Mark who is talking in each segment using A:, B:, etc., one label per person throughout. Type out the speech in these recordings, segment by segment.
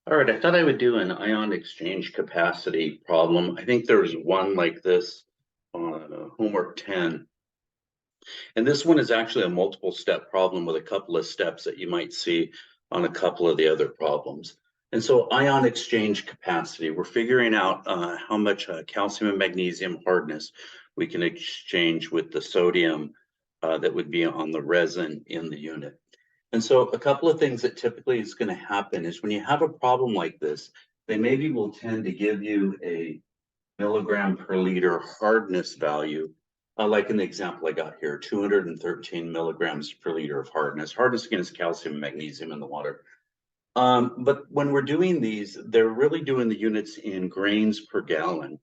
A: All right, I thought I would do an ion exchange capacity problem. I think there's one like this on homework 10. And this one is actually a multiple step problem with a couple of steps that you might see on a couple of the other problems. And so ion exchange capacity, we're figuring out how much calcium and magnesium hardness we can exchange with the sodium that would be on the resin in the unit. And so a couple of things that typically is going to happen is when you have a problem like this, they maybe will tend to give you a milligram per liter hardness value, like in the example I got here, 213 milligrams per liter of hardness. Hardness again is calcium and magnesium in the water. But when we're doing these, they're really doing the units in grains per gallon.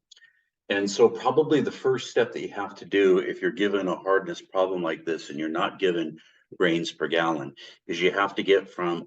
A: And so probably the first step that you have to do if you're given a hardness problem like this and you're not given grains per gallon is you have to get from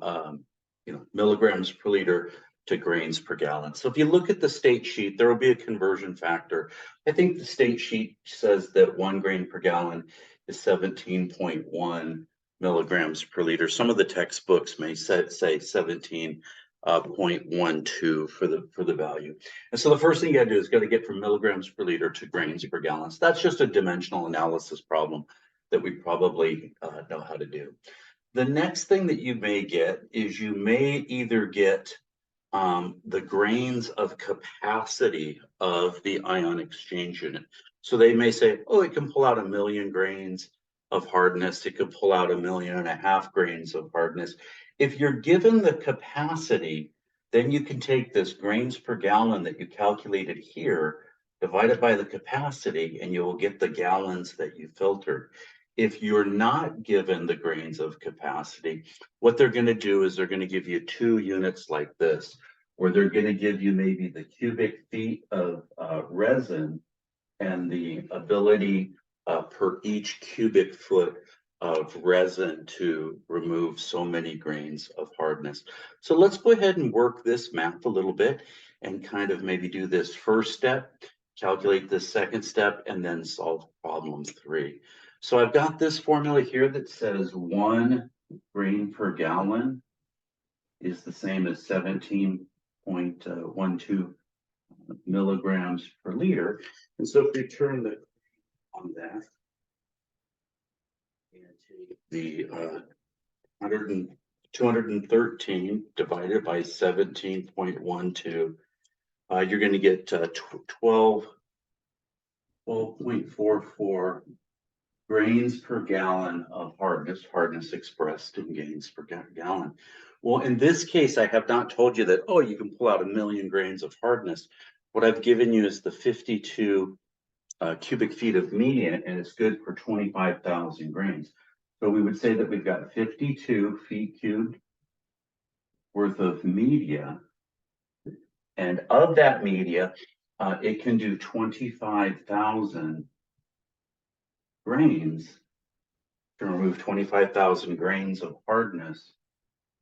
A: milligrams per liter to grains per gallon. So if you look at the state sheet, there will be a conversion factor. I think the state sheet says that 1 grain per gallon is 17.1 milligrams per liter. Some of the textbooks may say 17.12 for the value. And so the first thing you gotta do is gotta get from milligrams per liter to grains per gallon. So that's just a dimensional analysis problem that we probably know how to do. The next thing that you may get is you may either get the grains of capacity of the ion exchange unit. So they may say, oh, it can pull out 1 million grains of hardness. It could pull out 1.5 million grains of hardness. If you're given the capacity, then you can take this grains per gallon that you calculated here, divide it by the capacity, and you will get the gallons that you filtered. If you're not given the grains of capacity, what they're going to do is they're going to give you 2 units like this, where they're going to give you maybe the cubic feet of resin and the ability per each cubic foot of resin to remove so many grains of hardness. So let's go ahead and work this math a little bit and kind of maybe do this first step, calculate this second step, and then solve problem 3. So I've got this formula here that says 1 grain per gallon is the same as 17.12 milligrams per liter. And so if we turn the on that and take the 213 divided by 17.12, you're going to get 12.44 grains per gallon of hardness expressed in grains per gallon. Well, in this case, I have not told you that, oh, you can pull out 1 million grains of hardness. What I've given you is the 52 cubic feet of media, and it's good for 25,000 grains. So we would say that we've got 52 feet cubed worth of media. And of that media, it can do 25,000 grains to remove 25,000 grains of hardness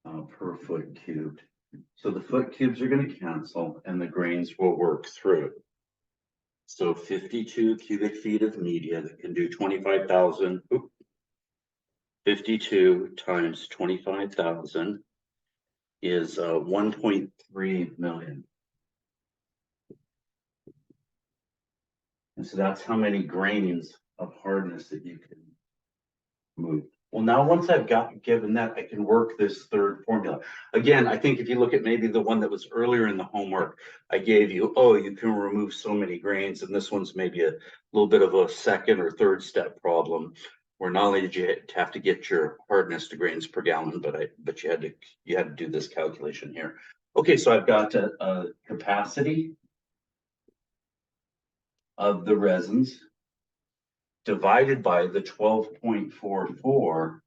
A: per foot cubed. So the foot cubes are going to cancel and the grains will work through. So 52 cubic feet of media that can do 25,000. 52 times 25,000 is 1.3 million. And so that's how many grains of hardness that you can move. Well, now once I've given that, I can work this third formula. Again, I think if you look at maybe the one that was earlier in the homework, I gave you, oh, you can remove so many grains, and this one's maybe a little bit of a second or third step problem, where not only did you have to get your hardness to grains per gallon, but you had to do this calculation here. Okay, so I've got a capacity of the resins divided by the 12.44.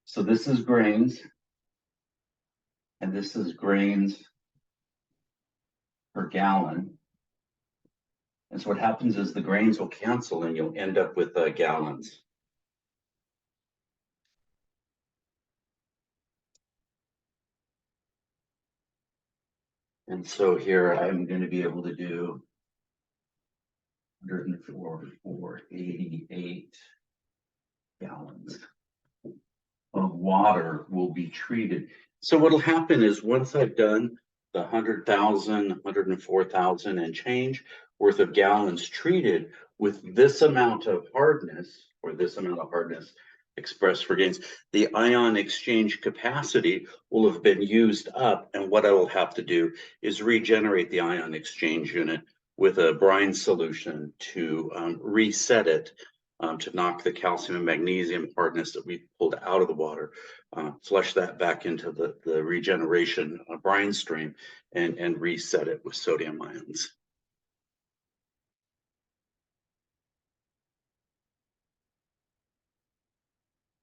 A: So this is grains, and this is grains per gallon. And so what happens is the grains will cancel and you'll end up with gallons. And so here I'm going to be able to do 104,488 gallons of water will be treated. So what'll happen is once I've done the 100,000, 104,000 and change worth of gallons treated with this amount of hardness, or this amount of hardness expressed for gains, the ion exchange capacity will have been used up. And what I will have to do is regenerate the ion exchange unit with a brine solution to reset it, to knock the calcium and magnesium hardness that we pulled out of the water, flush that back into the regeneration brine stream, and reset it with sodium ions.